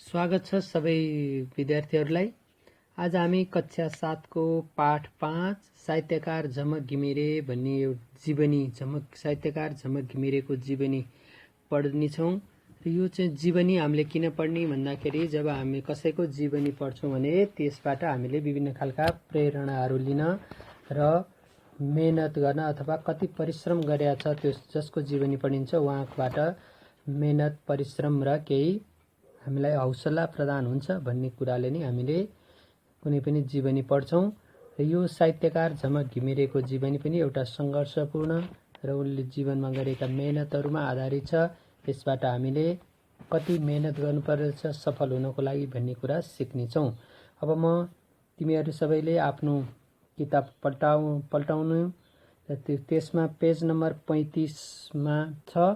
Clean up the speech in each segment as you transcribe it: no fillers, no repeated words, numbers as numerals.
स्वागत छ सबै विद्यार्थीहरूलाई। आज हामी कक्षा 7 को पाठ 5 साहित्यकार झमक घिमिरे भन्ने जीवनी साहित्यकार झमक घिमिरेको जीवनी पढ्नेछौँ। र यो चाहिँ जीवनी हामीले किन पढ्ने भन्दाखेरि जब हामी कसैको जीवनी पढ्छौँ भने त्यसबाट हामीले विभिन्न खालका प्रेरणाहरू लिन र मेहनत गर्न अथवा कति परिश्रम गरेका छ त्यो जसको जीवनी पढिन्छ उहाँबाट मेहनत परिश्रम र केही हामीलाई हौसला प्रदान हुन्छ भन्ने कुराले नै हामीले कुनै पनि जीवनी पढ्छौँ। र यो साहित्यकार झमक घिमिरेको जीवनी पनि एउटा सङ्घर्षपूर्ण र उनले जीवनमा गरेका मेहनतहरूमा आधारित छ। यसबाट हामीले कति मेहनत गर्नुपर्छ सफल हुनको लागि भन्ने कुरा सिक्नेछौँ। अब म तिमीहरू सबैले आफ्नो किताब पल्टाउनु र त्यसमा पेज नम्बर 35 मा छ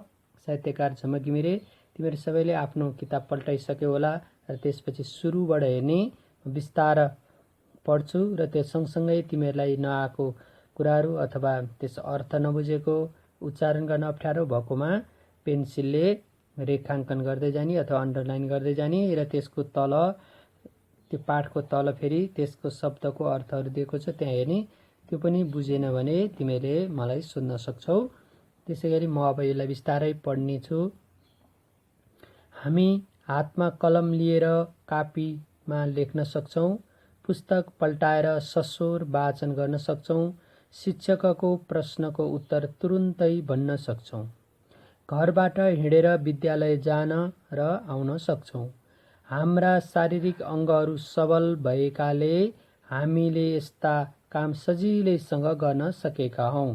साहित्यकार झमक घिमिरे। तिमीहरू सबैले आफ्नो किताब पल्टाइसक्यो होला र त्यसपछि सुरुबाट हेर्ने विस्तार पढ्छु र त्यो सँगसँगै तिमीहरूलाई नआएको कुराहरू अथवा त्यस अर्थ नबुझेको उच्चारण गर्न अप्ठ्यारो भएकोमा पेन्सिलले रेखाङ्कन गर्दै जाने अथवा अन्डरलाइन गर्दै जाने र त्यसको तल त्यो पाठको तल फेरि त्यसको शब्दको अर्थहरू दिएको छ त्यहाँ हेर्ने। त्यो पनि बुझेन भने तिमीहरूले मलाई सोध्न सक्छौ। त्यसैगरी म अब यसलाई बिस्तारै पढ्नेछु। हामी हातमा कलम लिएर कापीमा लेख्न सक्छौँ, पुस्तक पल्टाएर सस्वर वाचन गर्न सक्छौँ, शिक्षकको प्रश्नको उत्तर तुरुन्तै भन्न सक्छौँ, घरबाट हिँडेर विद्यालय जान र आउन सक्छौँ। हाम्रा शारीरिक अङ्गहरू सबल भएकाले हामीले यस्ता काम सजिलैसँग गर्न सकेका हौँ।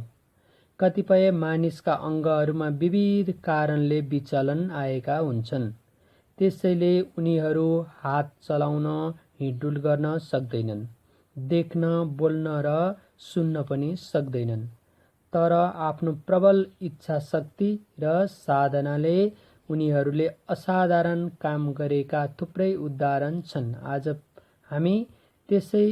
कतिपय मानिसका अङ्गहरूमा विविध कारणले विचलन आएका हुन्छन्, त्यसैले उनीहरू हात चलाउन हिँडडुल गर्न सक्दैनन्, देख्न बोल्न र सुन्न पनि सक्दैनन्। तर आफ्नो प्रबल इच्छा शक्ति र साधनाले उनीहरूले असाधारण काम गरेका थुप्रै उदाहरण छन्। आज हामी त्यस्तै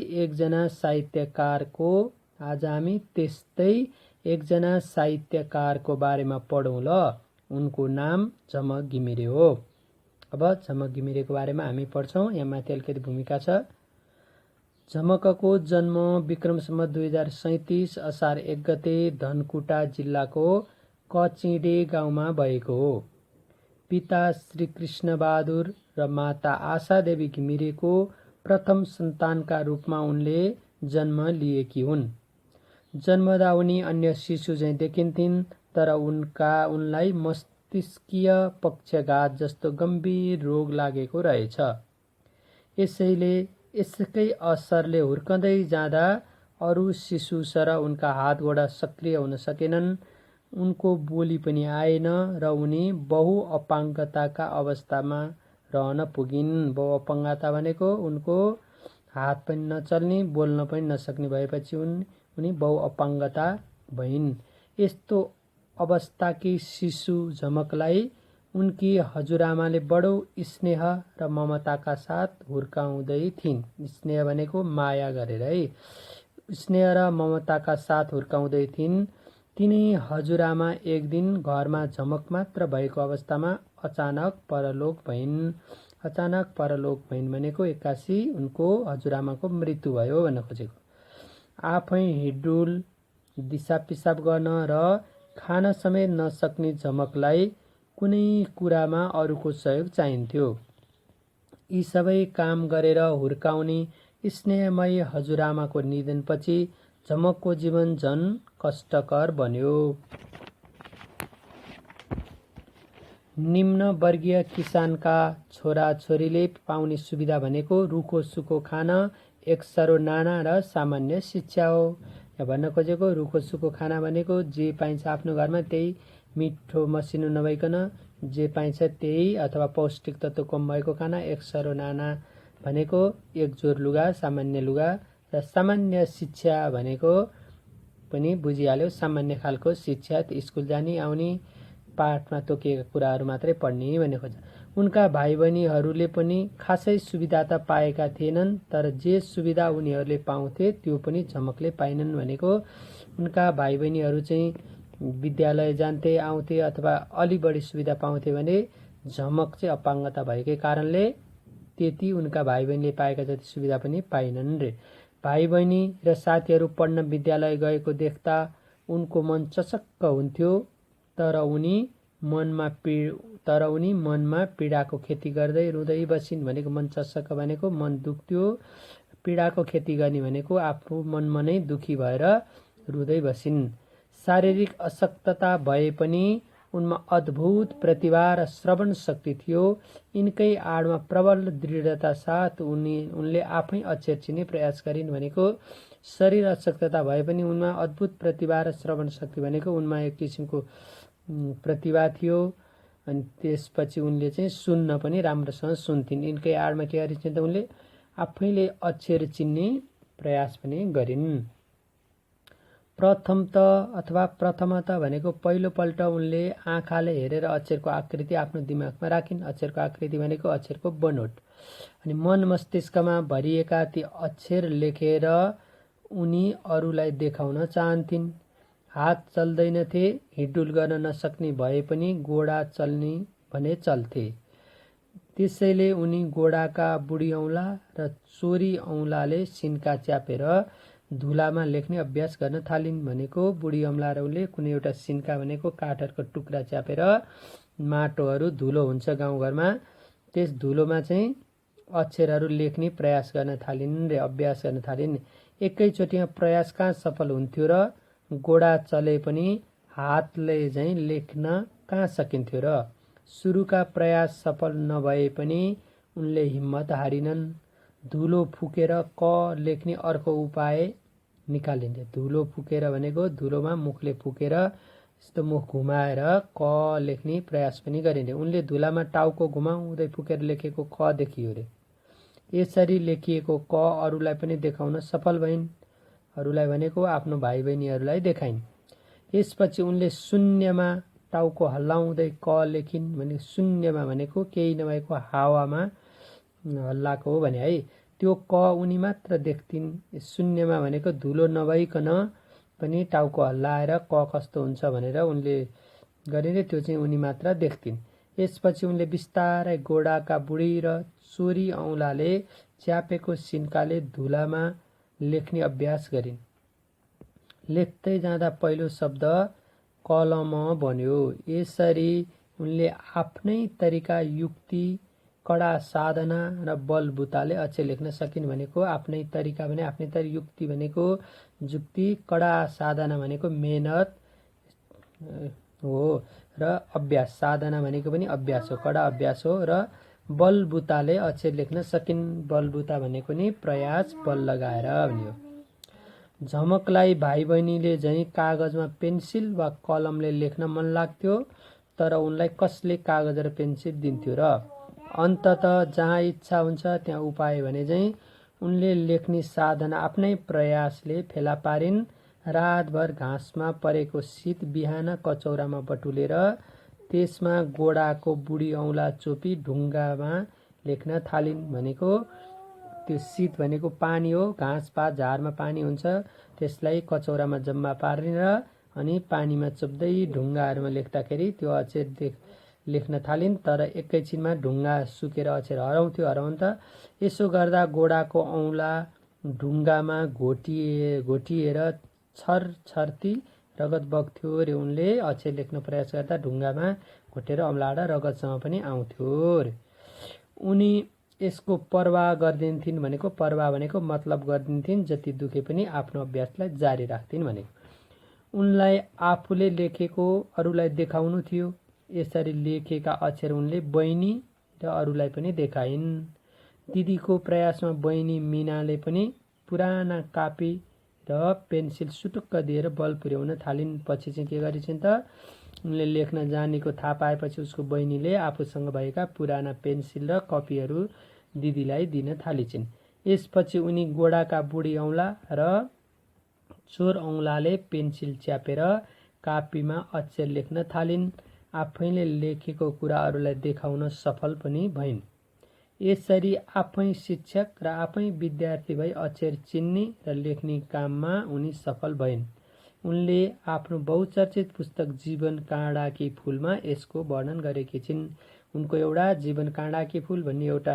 एकजना साहित्यकारको बारेमा पढौँ ल। उनको नाम झमक घिमिरे हो। अब झमक घिमिरेको बारेमा हामी पढ्छौँ। यहाँ माथि अलिकति भूमिका छ। झमकको जन्म विक्रम सम्वत 2037 असार 1 गते धनकुटा जिल्लाको कचिडे गाउँमा भएको हो। पिता श्री कृष्ण बहादुर र माता आशा देवी घिमिरेको प्रथम सन्तानका रूपमा उनले जन्म लिएकी हुन्। जन्मदा उनी अन्य शिशु झैँ देखिन्थिन्, तर उनलाई मस्तिष्कीय पक्षघात जस्तो गम्भीर रोग लागेको रहेछ। यसकै असरले हुर्कँदै जाँदा अरू शिशु सरह उनका हात गोडा सक्रिय हुन सकेनन्, उनको बोली पनि आएन र उनी बहुअपाङ्गताका अवस्थामा रहन पुगिन्। बहुअपाङ्गता भनेको उनको हात पनि नचल्ने बोल्न पनि नसक्ने भएपछि उनी बहुअपाङ्गता भइन्। यस्तो अवस्थाकी शिशु झमकलाई उनकी हजुरआमाले बडो स्नेह र ममताका साथ हुर्काउँदै थिइन्। स्नेह भनेको माया गरेर है। स्नेह र ममताका साथ हुर्काउँदै थिइन्। तिनी हजुरआमा एक दिन घरमा झमक मात्र भएको अवस्थामा अचानक परलोक भइन्। अचानक परलोक भइन् भनेको एक्कासी उनको हजुरआमाको मृत्यु भयो भन्न खोजेको। आफै हिँडडुल, दिसा पिसाब गर्न र खान समेत नसक्ने झमकलाई कुनै कुरामा अरूको सहयोग चाहिन्थ्यो। यी सबै काम गरेर हुर्काउने स्नेहमयी हजुरआमाको निधनपछि झमकको जीवन झन कष्टकर बन्यो। निम्न वर्गीय किसानका छोराछोरीले पाउने सुविधा भनेको रुखो सुखो खाना, एक सरो नाना र सामान्य शिक्षा हो। यहाँ भन्न खोजेको रुखो सुखो खाना भनेको जे पाइन्छ आफ्नो घरमा त्यही, मिठो मसिनो नभइकन जे पाइन्छ त्यही अथवा पौष्टिक तत्त्व कम भएको खाना। एक सरो नाना भनेको एक जोर लुगा, सामान्य लुगा। र सामान्य शिक्षा भनेको पनि बुझिहाल्यो, सामान्य खालको शिक्षा, स्कुल जाने आउने पाठमा तोकिएका कुराहरू मात्रै पढ्ने भन्ने खोज्छ। उनका भाइ बहिनीहरूले पनि खासै सुविधा त पाएका थिएनन्, तर जे सुविधा उनीहरूले पाउँथे त्यो पनि झमकले पाइनन् भनेको उनका भाइ बहिनीहरू चाहिँ विद्यालय जान्थे आउँथे अथवा अलि बढी सुविधा पाउँथे भने झमक चाहिँ अपाङ्गता भएकै कारणले त्यति उनका भाइ बहिनीले पाएका जति सुविधा पनि पाइनन् रे। भाइ बहिनी र साथीहरू पढ्न विद्यालय गएको देख्दा उनको मन चचक्क हुन्थ्यो, तर उनी मनमा पीडाको खेती गर्दै रुँदै बसिन्। भनेको मन चचक्क भनेको मन दुख्थ्यो, पीडाको खेती गर्ने भनेको आफू मनमा नै दुखी भएर रुँदै बसिन्। शारीरिक अशक्तता भए पनि उनमा अद्भुत प्रतिभा र श्रवण शक्ति थियो। यिनकै आडमा प्रबल दृढता साथ उनले आफै अक्षर चिन्ने प्रयास गरिन्। भनेको शरीर अशक्तता भए पनि उनमा अद्भुत प्रतिभा र श्रवण शक्ति भनेको उनमा एक किसिमको प्रतिभा थियो। अनि त्यसपछि उनले चाहिँ सुन्न पनि राम्रोसँग सुन्थिन्। यिनकै आडमा के गरिन् त उनले आफैले अक्षर चिन्ने प्रयास पनि गरिन्। प्रथमत भनेको पहिलोपल्ट उनले आँखाले हेरेर अक्षरको आकृति आफ्नो दिमागमा राखिन्। अक्षरको आकृति भनेको अक्षरको बनोट। अनि मन मस्तिष्कमा भरिएका ती अक्षर लेखेर उनी अरूलाई देखाउन चाहन्थिन्। हात चल्दैनथे, हिडुल गर्न नसक्ने भए पनि गोडा चल्ने भने चल्थे। त्यसैले उनी गोडाका बुढी औँला र चोरी औँलाले सिन्का च्यापेर धुलामा लेख्ने अभ्यास गर्न थालिन्। भनेको बुढी औँलाहरूले कुनै एउटा सिन्का भनेको काठहरूको टुक्रा च्यापेर माटोहरू धुलो हुन्छ गाउँघरमा, त्यस धुलोमा चाहिँ अक्षरहरू लेख्ने प्रयास गर्न थालिन् र अभ्यास गर्न थालिन्। एकैचोटिमा प्रयास कहाँ सफल हुन्थ्यो र गोडा चले पनि हातले चाहिँ लेख्न कहाँ सकिन्थ्यो र। सुरुका प्रयास सफल नभए पनि उनले हिम्मत हारिनन्। धुलो फुकेर क लेख्ने अर्को उपाय निकालिन्छ। धुलो फुकेर भनेको धुलोमा मुखले फुकेर यस्तो मुख घुमाएर क लेख्ने प्रयास पनि गरिन्छ। उनले धुलामा टाउको घुमाउँदै फुकेर लेखेको क देखियो रे। यसरी लेखिएको क अरूलाई पनि देखाउन सफल भइन्। अरूलाई भनेको आफ्नो भाइ बहिनीहरूलाई देखाइन्। यसपछि उनले शून्यमा टाउको हल्लाउँदै क लेखिन्। भने शून्यमा भनेको केही नभएको हावामा हल्लाएको हो भने है, त्यो क उनी मात्र देख्थिन्। शून्यमा भनेको धुलो नभइकन पनि टाउको हल्लाएर क कस्तो हुन्छ भनेर उनले गरिने, त्यो चाहिँ उनी मात्र देख्थिन्। यसपछि उनले बिस्तारै गोडाका बुढी र चोरी औँलाले च्यापेको सिन्काले धुलामा लेख्ने अभ्यास गरिन्। लेख्दै जाँदा पहिलो शब्द कलम बन्यो। यसरी उनले आफ्नै तरिका, युक्ति, कडा साधना र बलबुताले अक्षर लेख्न सकिन्। भनेको आफ्नै तरिका भने आफ्नै युक्ति भनेको जुक्ति, कडा साधना भनेको मेहनत हो र अभ्यास, साधना भनेको पनि अभ्यास हो, कडा अभ्यास हो। र बलबुताले अक्षर लेख्न सकिन्। बलबुता भनेको नि प्रयास, बल लगाएर भन्यो। झमकलाई भाइ बहिनीले झैँ कागजमा पेन्सिल वा कलमले लेख्न मन लाग्थ्यो, तर उनलाई कसले कागज र पेन्सिल दिन्थ्यो र। अन्तत जहाँ इच्छा हुन्छ त्यहाँ उपाय भने चाहिँ उनले लेख्ने साधना आफ्नै प्रयासले फेला पारिन्। रातभर घाँसमा परेको शीत बिहान कचौरामा बटुलेर त्यसमा गोडाको बुढी औँला चोपी ढुङ्गामा लेख्न थालिन्। भनेको त्यो शीत भनेको पानी हो, घाँस पात झारमा पानी हुन्छ, त्यसलाई कचौरामा जम्मा पारेर अनि पानीमा चोप्दै ढुङ्गाहरूमा लेख्दाखेरि त्यो अक्षर लेख्न थालिन्। तर एकैछिनमा ढुङ्गा सुकेर अक्षर हराउँथ्यो त। यसो गर्दा गोडाको औँला ढुङ्गामा घोटिएर छरछर्ती रगत बग्थ्यो रे। उनले अक्षर लेख्न प्रयास गर्दा ढुङ्गामा घोटेर औँलाबाट रगतसँग पनि आउँथ्यो रे। उनी यसको परवाह गर्दिन्थिन्। भनेको परवाह भनेको मतलब गर्दिन्थिन्, जति दुखे पनि आफ्नो अभ्यासलाई जारी राख्थिन् भनेको। उनलाई आफूले लेखेको अरूलाई देखाउनु थियो। यसरी लेखेका अक्षर उनले बहिनी र अरूलाई पनि देखाइन्। दिदीको प्रयासमा बहिनी मिनाले पनि पुराना कापी र पेन्सिल सुटुक्क दिएर बल पुर्याउन थालिन्। पछि चाहिँ के गरिन् त, उनले लेख्न जानेको थाहा पाएपछि उसको बहिनीले आफूसँग भएका पुराना पेन्सिल र कपीहरू दिदीलाई दिन थालिन्। यसपछि उनी गोडाका बुढी औँला र चोर औँलाले पेन्सिल च्यापेर कापीमा अक्षर लेख्न थालिन्। आफैले लेखेको कुरा अरूलाई देखाउन सफल पनि भइन्। यसरी आफै शिक्षक र आफै विद्यार्थी भई अक्षर चिन्ने र लेख्ने काममा उनी सफल भइन्। उनले आफ्नो बहुचर्चित पुस्तक जीवन काँडाकी फुलमा यसको वर्णन गरेकी छिन्। उनको एउटा जीवन काँडाकी फुल भन्ने एउटा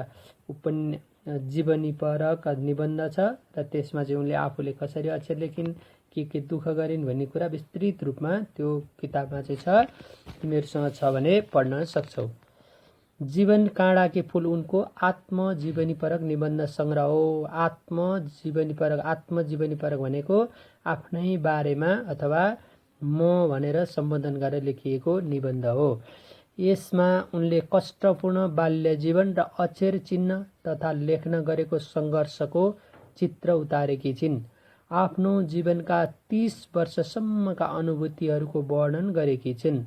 जीवनीपरक निबन्ध छ र त्यसमा चाहिँ उनले आफूले कसरी अक्षर लेखिन्, के दुःख गरिन् भन्ने कुरा विस्तृत रूपमा त्यो किताबमा चाहिँ छ। तिमीहरूसँग छ भने पढ्न सक्छौ। जीवन काँडाकी फुल उनको आत्मजीवनीपरक निबन्ध सङ्ग्रह हो। आत्मजीवनीपरक भनेको आफ्नै बारेमा अथवा म भनेर सम्बोधन गरेर लेखिएको निबन्ध हो। यसमा उनले कष्टपूर्ण बाल्य जीवन र अक्षर चिन्ह तथा लेख्न गरेको सङ्घर्षको चित्र उतारेकी छिन्। आफ्नो जीवनका 30 वर्षसम्मका अनुभूतिहरूको वर्णन गरेकी छिन्।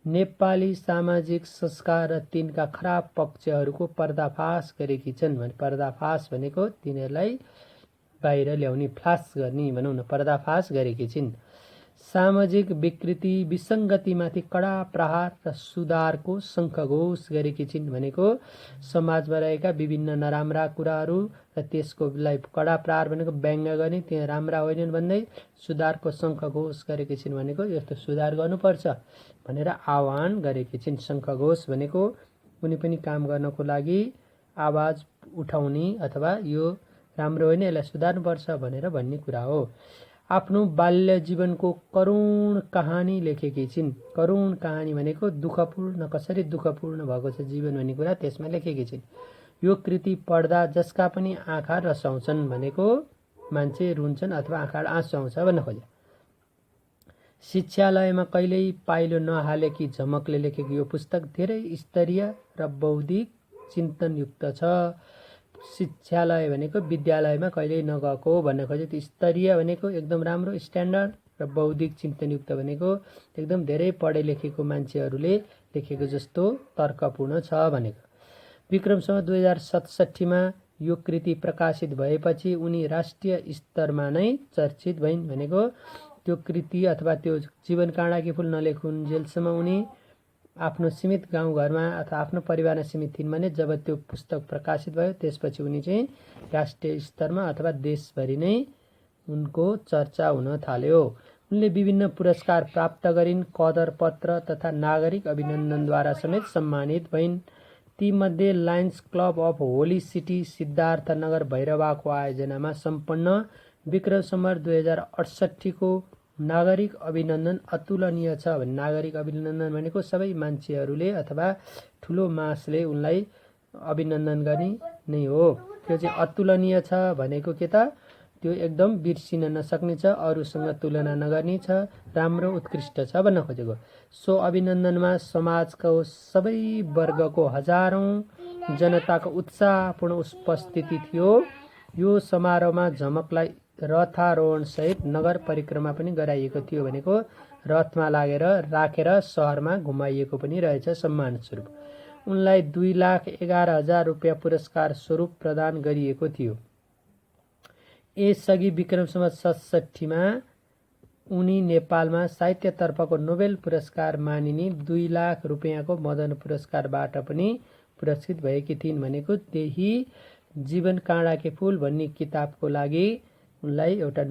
नेपाली सामाजिक संस्कार र तिनका खराब पक्षहरूको पर्दाफास गरेकी छन्। पर्दाफास भनेको तिनीहरूलाई बाहिर ल्याउने, फ्लास गर्ने भनौँ न, पर्दाफास गरेकी छिन्। सामाजिक विकृति विसङ्गतिमाथि कडा प्रहार र सुधारको शङ्खघोष गरेकी छिन्। भनेको समाजमा रहेका विभिन्न नराम्रा कुराहरू र त्यसको कडा प्रहार भनेको व्यङ्ग गर्ने, त्यहाँ राम्रा होइनन् भन्दै सुधारको शङ्खघोष गरेकी छिन्। भनेको यस्तो सुधार गर्नुपर्छ भनेर आह्वान गरेकी छिन्। शङ्खघोष भनेको कुनै पनि काम गर्नको लागि आवाज उठाउने अथवा यो राम्रो होइन, यसलाई सुधार्नुपर्छ भनेर भन्ने कुरा हो। आफ्नो बाल्य जीवनको करुण कहानी लेखेकी छिन्। करुण कहानी भनेको दुःखपूर्ण, कसरी दुःखपूर्ण भएको छ जीवन भन्ने कुरा त्यसमा लेखेकी छिन्। यो कृति पढ्दा जसका पनि आँखा रसाउँछन्, भनेको मान्छे रुन्छन् अथवा आँखा आँसु आउँछ भन्न खोजे। शिक्षालयमा कहिल्यै पाइलो नहालेकी झमकले लेखेको यो पुस्तक धेरै स्तरीय र बौद्धिक चिन्तनयुक्त छ। शिक्षालय भनेको विद्यालयमा कहिल्यै नगएको भन्न खोजे। त्यो स्तरीय भनेको एकदम राम्रो स्ट्यान्डर्ड र बौद्धिक चिन्तनयुक्त भनेको एकदम धेरै पढे लेखेको मान्छेहरूले लेखेको जस्तो तर्कपूर्ण छ भनेको। विक्रम सम्वत 2067 यो कृति प्रकाशित भएपछि उनी राष्ट्रिय स्तरमा नै चर्चित भइन्। भनेको त्यो कृति अथवा त्यो जीवन काँडाकी फुल नलेखुन्जेलसम्म उनी आफ्नो सीमित गाउँघरमा अथवा आफ्नो परिवारमा सीमित थिइन् भने जब त्यो पुस्तक प्रकाशित भयो त्यसपछि उनी चाहिँ राष्ट्रिय स्तरमा अथवा देशभरि नै उनको चर्चा हुन थाल्यो। उनले विभिन्न पुरस्कार प्राप्त गरिन्, कदर पत्र तथा नागरिक अभिनन्दनद्वारा समेत सम्मानित भइन्। तीमध्ये Lions Club of Holy City Siddharthnagar भैरवाको आयोजनामा सम्पन्न विक्रम सम्वत 2068 को नागरिक अभिनन्दन अतुलनीय छ। भने नागरिक अभिनन्दन भनेको सबै मान्छेहरूले अथवा ठुलो मासले उनलाई अभिनन्दन गर्ने नै हो। त्यो चाहिँ अतुलनीय छ भनेको के त, त्यो एकदम बिर्सिन नसक्ने छ, अरूसँग तुलना नगर्ने छ, राम्रो उत्कृष्ट छ भन्न खोजेको। सो अभिनन्दनमा समाजको सबै वर्गको हजारौं जनताको उत्साहपूर्ण उपस्थिति थियो। यो समारोहमा झमकलाई रथारोहण सहित नगर परिक्रमा पनि गराइएको थियो। भनेको रथमा राखेर सहरमा घुमाइएको पनि रहेछ सम्मान स्वरूप। उनलाई 2,11,000 रुपियाँ पुरस्कार स्वरूप प्रदान गरिएको थियो। यसअघि विक्रम सम्वत 67 उनी नेपालमा साहित्यतर्फको नोबेल पुरस्कार मानिने 2 लाख रुपियाँको मदन पुरस्कारबाट पनि पुरस्कृत भएकी थिइन्। भनेको त्यही जीवन काँडाकी फुल भन्ने किताबको लागि उनलाई एउटा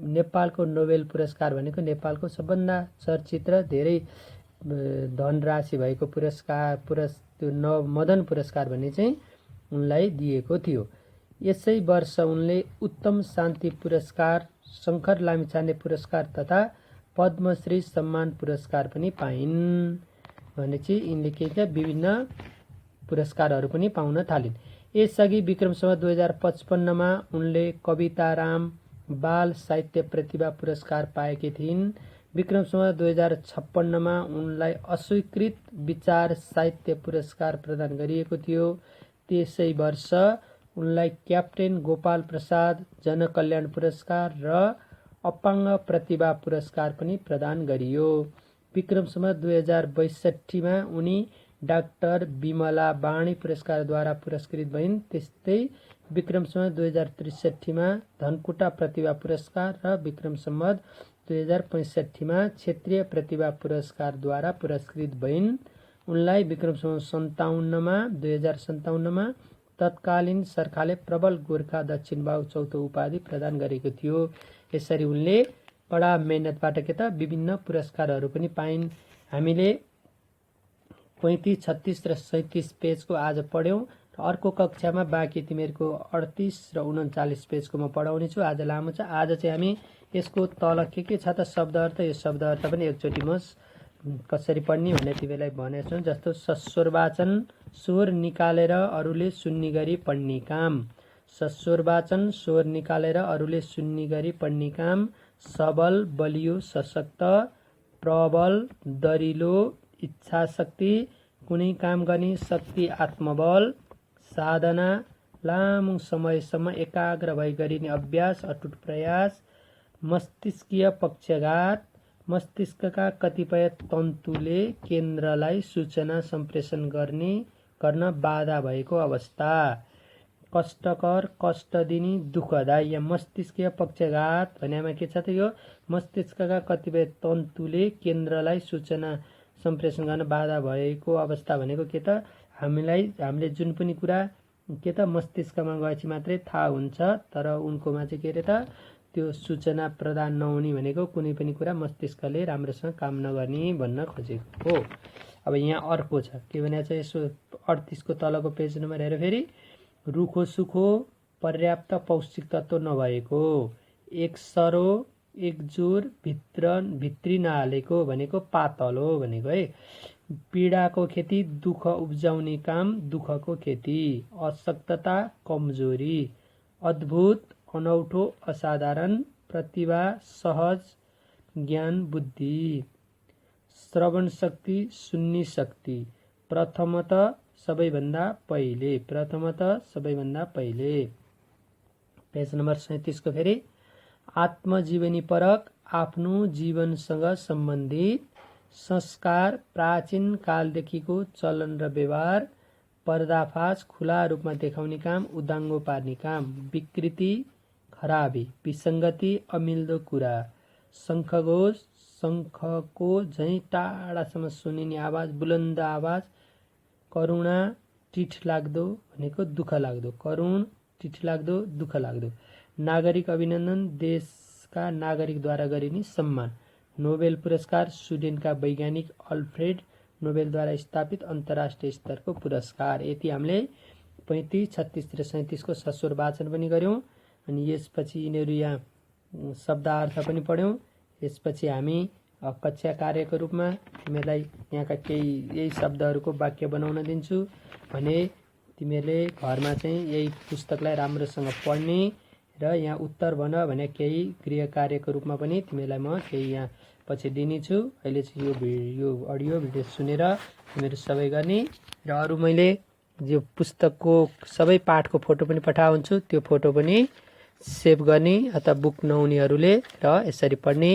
नेपालको नोबेल पुरस्कार भनेको नेपालको सबभन्दा चर्चित र धेरै धनराशि भएको मदन पुरस्कार भन्ने चाहिँ उनलाई दिएको थियो। यसै वर्ष उनले उत्तम शान्ति पुरस्कार, शङ्कर लामिछाने पुरस्कार तथा पद्मश्री सम्मान पुरस्कार पनि पाइन्। भनेपछि यिनले के विभिन्न पुरस्कारहरू पनि पाउन थालिन्। यसअघि विक्रम सम्वत 2055 मा उनले कविताराम बाल साहित्य प्रतिभा पुरस्कार पाएकी थिइन्। विक्रम सम्वत 2056 मा उनलाई अस्वीकृत विचार साहित्य पुरस्कार प्रदान गरिएको थियो। त्यसै वर्ष उनलाई क्याप्टेन गोपाल प्रसाद जनकल्याण पुरस्कार र अपाङ्ग प्रतिभा पुरस्कार पनि प्रदान गरियो। विक्रम सम्वत 2062 मा उनी डाक्टर विमला वाणी पुरस्कारद्वारा पुरस्कृत भइन्। त्यस्तै विक्रम सम्वत 2063 मा धनकुटा प्रतिभा पुरस्कार र विक्रम सम्वत 2065 मा क्षेत्रीय प्रतिभा पुरस्कारद्वारा पुरस्कृत भइन्। उनलाई विक्रम सम्वत 2057 मा तत्कालीन सरकारले प्रबल गोर्खा दक्षिण बाहु चौथो उपाधि प्रदान गरेको थियो। यसरी उनले कडा मेहनतबाट विभिन्न पुरस्कारहरू पनि पाइन्। हामीले 35, 36 र 37 पेजको आज पढ्यौँ। अर्को कक्षामा बाँकी तिमीहरूको 38 र 39 पेजको म पढाउने छु। आज लामो छ। आज चाहिँ हामी यसको तल के छ त शब्द अर्थ, यो शब्द अर्थ पनि एकचोटि म कसरी पढ्ने भनेर तिमीलाई भनेको छु। जस्तो सस्वर वाचन, स्वर निकालेर अरूले सुन्ने गरी पढ्ने काम। सस्वर वाचन, स्वर निकालेर अरूले सुन्ने गरी पढ्ने काम। सबल, बलियो, सशक्त। प्रबल, दरिलो, इच्छा शक्ति, कुनै काम गर्ने शक्ति, आत्मबल। साधना, लामो समयसम्म एकाग्र भई गरिने अभ्यास, अटुट प्रयास। मस्तिष्कीय पक्षघात, मस्तिष्कका कतिपय तन्तुले केन्द्रलाई सूचना सम्प्रेषण गर्न बाधा भएको अवस्था। कष्टकर, कष्ट दिने, दुःखदायी। या मस्तिष्कीय पक्षघात भनेमा के छ त यो मस्तिष्कका कतिपय तन्तुले केन्द्रलाई सूचना सम्प्रेषण गर्न बाधा भएको अवस्था भनेको के त हामीले जुन पनि कुरा के त मस्तिष्कमा गएपछि मात्रै थाहा हुन्छ, तर उनकोमा चाहिँ के अरे त त्यो सूचना प्रदान नहुने भनेको कुनै पनि कुरा मस्तिष्कले राम्रोसँग काम नगर्ने भन्न खोजेको हो। अब यहाँ अर्को छ के भने चाहिँ यसो 38 को तलको पेज नम्बर हेर फेरि रुखो सुखो पर्याप्त पौष्टिक तत्त्व नभएको, एक सरो एक जोर भित्री नहालेको भनेको पातल हो भनेको है। पीडाको खेती, दुःख उब्जाउने काम, दुःखको खेती। अशक्तता, कमजोरी। अद्भुत, अनौठो, असाधारण। प्रतिभा, सहज ज्ञान, बुद्धि। श्रवण शक्ति, सुन्ने शक्ति। प्रथमत सबैभन्दा पहिले, प्रथमत सबैभन्दा पहिले। पेज नम्बर 37 को फेरि आत्मजीवनी परक, आफ्नो जीवनसँग सम्बन्धित संस्कार, प्राचीन कालदेखिको चलन र व्यवहार, पर्दाफास, खुला रूपमा देखाउने काम, उदाङ्गो पार्ने काम। विकृति, खराबी, विसङ्गति, अमिल्दो कुरा। शङ्खघोष, शङ्खको झैँ टाढासम्म सुनिने आवाज, बुलन्द आवाज। करुणा, टिठ लाग्दो भनेको दुःख लाग्दो, करुण, टिठ लाग्दो, दुःख लाग्दो। नागरिक अभिनन्दन, देशका नागरिकद्वारा गरिने सम्मान। नोबेल पुरस्कार, स्विडेनका वैज्ञानिक अल्फ्रेड नोबेलद्वारा स्थापित अन्तर्राष्ट्रिय स्तरको पुरस्कार। यति हामीले 35, 36 र 37 को सस्वर वाचन पनि गऱ्यौँ। अनि यसपछि यिनीहरू यहाँ शब्दार्थ पनि पढ्यौँ। यसपछि हामी कक्षा कार्यको रूपमा तिमीहरूलाई यहाँका केही यही शब्दहरूको वाक्य बनाउन दिन्छु भने तिमीहरूले घरमा चाहिँ यही पुस्तकलाई राम्रोसँग पढ्ने र यहाँ उत्तर भन भने केही गृह कार्यको रूपमा पनि तिमीलाई म केही यहाँ पछि दिनेछु। अहिले चाहिँ यो अडियो भिडियो सुनेर तिमीहरू सबै गर्ने र अरू मैले यो पुस्तकको सबै पाठको फोटो पनि पठाउँछु, त्यो फोटो पनि सेभ गर्ने अथवा बुक नहुनेहरूले र यसरी पढ्ने।